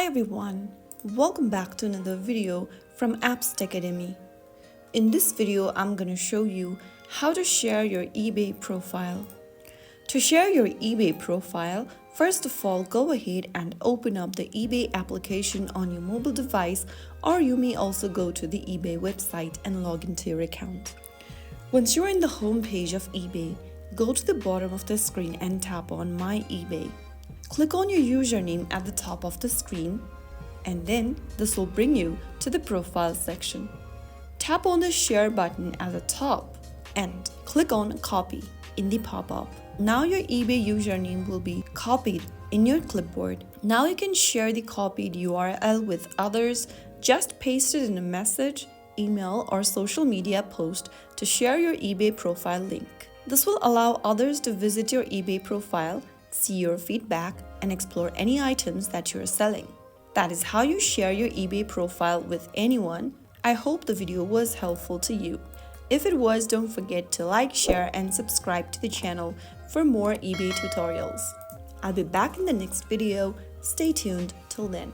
Hi everyone, welcome back to another video from Apps Academy. In this video, I'm going to show you how to share your eBay profile. To share your eBay profile, first of all, go ahead and open up the eBay application on your mobile device, or you may also go to the eBay website and log into your account. Once you're in the home page of eBay, go to the bottom of the screen and tap on My eBay. Click on your username at the top of the screen, and then this will bring you to the profile section. Tap on the share button at the top and click on copy in the pop-up. Now your eBay username will be copied in your clipboard. Now you can share the copied URL with others. Just paste it in a message, email, or social media post to share your eBay profile link. This will allow others to visit your eBay profile, see your feedback, and explore any items that you're selling. That is how you share your eBay profile with anyone. I hope the video was helpful to you. If it was, don't forget to like, share, and subscribe to the channel for more eBay tutorials. I'll be back in the next video. Stay tuned till then.